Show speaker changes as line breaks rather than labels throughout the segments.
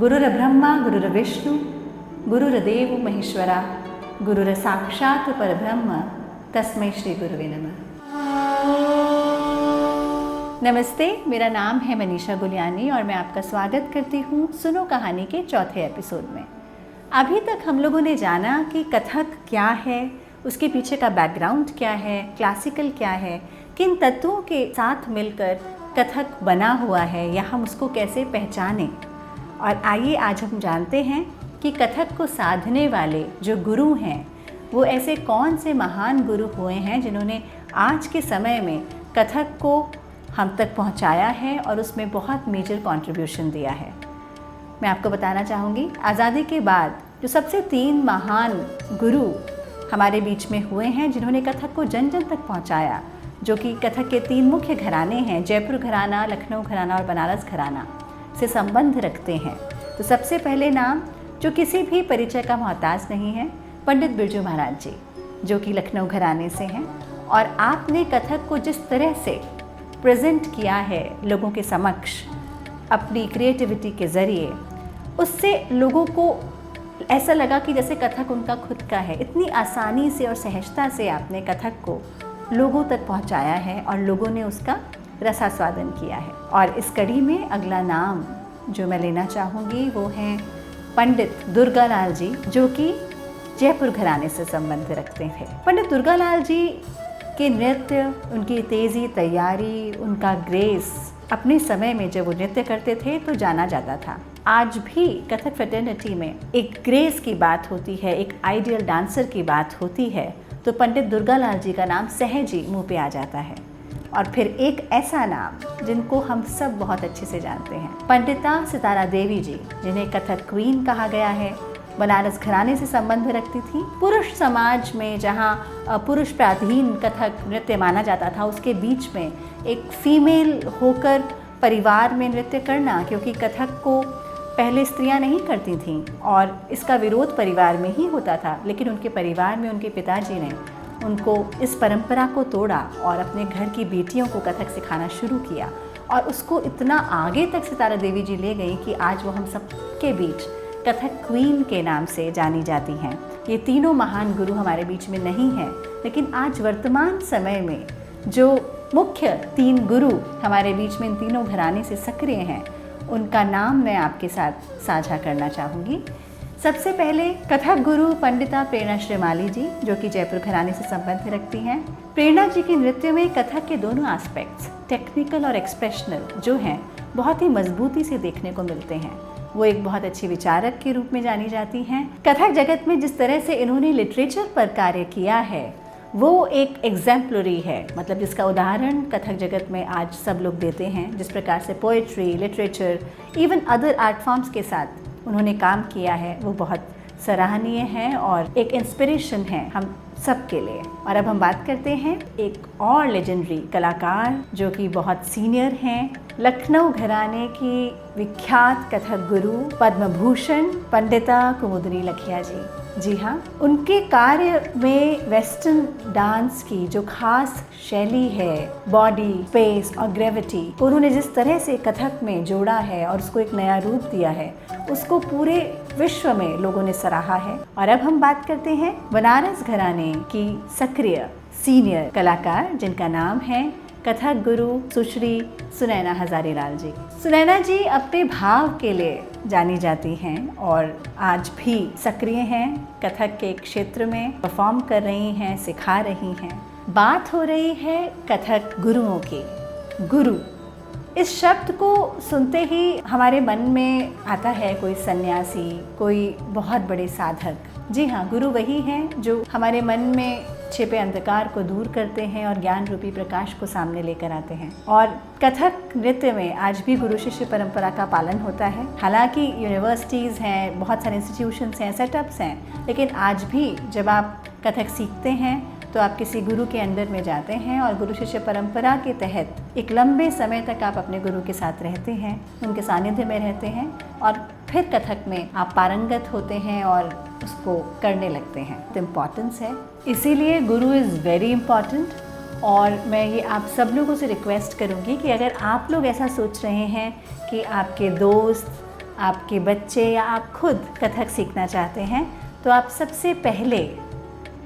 गुरुर्ब्रह्मा गुरुर्विष्णु गुरुर्देव महेश्वरा गुरुर साक्षात परब्रह्म तस्मै श्री गुरुवे नमः। नमस्ते, मेरा नाम है मनीषा गुलियानी और मैं आपका स्वागत करती हूँ सुनो कहानी के चौथे एपिसोड में। अभी तक हम लोगों ने जाना कि कथक क्या है, उसके पीछे का बैकग्राउंड क्या है, क्लासिकल क्या है, किन तत्वों के साथ मिलकर कथक बना हुआ है या हम उसको कैसे पहचानें। और आइए आज हम जानते हैं कि कथक को साधने वाले जो गुरु हैं वो ऐसे कौन से महान गुरु हुए हैं जिन्होंने आज के समय में कथक को हम तक पहुंचाया है और उसमें बहुत मेजर कंट्रीब्यूशन दिया है। मैं आपको बताना चाहूँगी, आज़ादी के बाद जो सबसे 3 महान गुरु हमारे बीच में हुए हैं जिन्होंने कथक को जन जन तक पहुंचाया, जो कि कथक के 3 मुख्य घराने हैं, जयपुर घराना, लखनऊ घराना और बनारस घराना से संबंध रखते हैं। तो सबसे पहले नाम जो किसी भी परिचय का मोहताज नहीं है, पंडित बिरजू महाराज जी, जो कि लखनऊ घराने से हैं। और आपने कथक को जिस तरह से प्रेजेंट किया है लोगों के समक्ष अपनी क्रिएटिविटी के ज़रिए, उससे लोगों को ऐसा लगा कि जैसे कथक उनका खुद का है। इतनी आसानी से और सहजता से आपने कथक को लोगों तक पहुंचाया है और लोगों ने उसका रसास्वादन किया है। और इस कड़ी में अगला नाम जो मैं लेना चाहूँगी वो हैं पंडित दुर्गालाल जी, जो कि जयपुर घराने से संबंध रखते थे। पंडित दुर्गालाल जी के नृत्य, उनकी तेज़ी, तैयारी, उनका ग्रेस, अपने समय में जब वो नृत्य करते थे तो जाना जाता था। आज भी कथक फ्रेटर्निटी में एक ग्रेस की बात होती है, एक आइडियल डांसर की बात होती है, तो पंडित दुर्गालाल जी का नाम सहज ही मुँह पे आ जाता है। और फिर एक ऐसा नाम जिनको हम सब बहुत अच्छे से जानते हैं, पंडिता सितारा देवी जी, जिन्हें कथक क्वीन कहा गया है, बनारस घराने से संबंध रखती थी। पुरुष समाज में जहाँ पुरुष प्राधीन कथक नृत्य माना जाता था, उसके बीच में एक फीमेल होकर परिवार में नृत्य करना, क्योंकि कथक को पहले स्त्रियां नहीं करती थीं और इसका विरोध परिवार में ही होता था। लेकिन उनके परिवार में उनके पिताजी ने उनको इस परंपरा को तोड़ा और अपने घर की बेटियों को कथक सिखाना शुरू किया और उसको इतना आगे तक सितारा देवी जी ले गई कि आज वो हम सबके बीच कथक क्वीन के नाम से जानी जाती हैं। ये तीनों महान गुरु हमारे बीच में नहीं हैं, लेकिन आज वर्तमान समय में जो मुख्य 3 गुरु हमारे बीच में इन तीनों घराने से सक्रिय हैं, उनका नाम मैं आपके साथ साझा करना चाहूँगी। सबसे पहले कथक गुरु पंडिता प्रेरणा श्रीमाली जी, जो कि जयपुर घराने से संबंध रखती हैं। प्रेरणा जी के नृत्य में कथक के दोनों एस्पेक्ट्स, टेक्निकल और एक्सप्रेशनल, जो हैं बहुत ही मजबूती से देखने को मिलते हैं। वो एक बहुत अच्छी विचारक के रूप में जानी जाती हैं। कथक जगत में जिस तरह से इन्होंने लिटरेचर पर कार्य किया है वो एक एग्जाम्पलरी है, मतलब जिसका उदाहरण कथक जगत में आज सब लोग देते हैं। जिस प्रकार से poetry, literature, even other art forms के साथ उन्होंने काम किया है, वो बहुत सराहनीय है और एक इंस्पिरेशन है हम सब के लिए। और अब हम बात करते हैं एक और लेजेंडरी कलाकार जो कि बहुत सीनियर हैं, लखनऊ घराने की विख्यात कथक गुरु पद्म भूषण पंडिता कुमुदनी लखिया जी। जी हाँ, उनके कार्य में वेस्टर्न डांस की जो खास शैली है, बॉडी, स्पेस और ग्रेविटी, उन्होंने जिस तरह से कथक में जोड़ा है और उसको एक नया रूप दिया है, उसको पूरे विश्व में लोगों ने सराहा है। और अब हम बात करते हैं बनारस घराने की सक्रिय सीनियर कलाकार, जिनका नाम है कथक गुरु सुश्री सुनैना हजारीलाल जी। सुनैना जी अपने भाव के लिए जानी जाती हैं और आज भी सक्रिय हैं, कथक के क्षेत्र में परफॉर्म कर रही हैं, सिखा रही हैं। बात हो रही है कथक गुरुओं की। गुरु इस शब्द को सुनते ही हमारे मन में आता है कोई सन्यासी, कोई बहुत बड़े साधक। जी हाँ, गुरु वही हैं जो हमारे मन में छिपे अंधकार को दूर करते हैं और ज्ञान रूपी प्रकाश को सामने लेकर आते हैं। और कथक नृत्य में आज भी गुरु शिष्य परंपरा का पालन होता है। हालांकि यूनिवर्सिटीज़ हैं, बहुत सारे इंस्टीट्यूशंस हैं, सेटअप्स हैं, लेकिन आज भी जब आप कथक सीखते हैं तो आप किसी गुरु के अंडर में जाते हैं और गुरु शिष्य परंपरा के तहत एक लंबे समय तक आप अपने गुरु के साथ रहते हैं, उनके सानिध्य में रहते हैं और फिर कथक में आप पारंगत होते हैं और उसको करने लगते हैं। तो इम्पॉर्टेंस है, इसीलिए गुरु इज़ वेरी इम्पॉर्टेंट। और मैं ये आप सब लोगों से रिक्वेस्ट करूँगी कि अगर आप लोग ऐसा सोच रहे हैं कि आपके दोस्त, आपके बच्चे या आप खुद कथक सीखना चाहते हैं तो आप सबसे पहले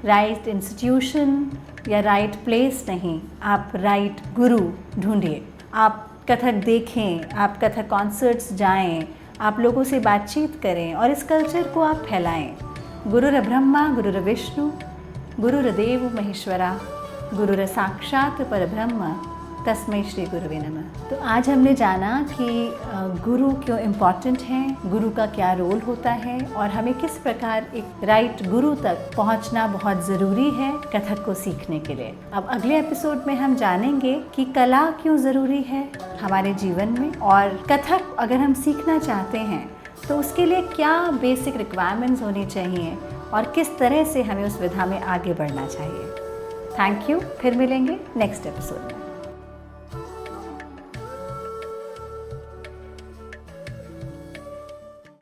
राइट इंस्टीट्यूशन या राइट प्लेस नहीं, आप राइट गुरु ढूंढिए। आप कथक देखें, आप कथक कॉन्सर्ट्स जाएं, आप लोगों से बातचीत करें और इस कल्चर को आप फैलाएं। गुरुर ब्रह्मा गुरुर विष्णु गुरुर्देव महेश्वरा गुरुर साक्षात परब्रह्म तस्मै श्री गुरुवे नमः। तो आज हमने जाना कि गुरु क्यों इम्पॉर्टेंट है, गुरु का क्या रोल होता है और हमें किस प्रकार एक राइट गुरु तक पहुंचना बहुत ज़रूरी है कथक को सीखने के लिए। अब अगले एपिसोड में हम जानेंगे कि कला क्यों ज़रूरी है हमारे जीवन में, और कथक अगर हम सीखना चाहते हैं तो उसके लिए क्या बेसिक रिक्वायरमेंट्स होनी चाहिए और किस तरह से हमें उस विधा में आगे बढ़ना चाहिए। थैंक यू, फिर मिलेंगे नेक्स्ट एपिसोड में।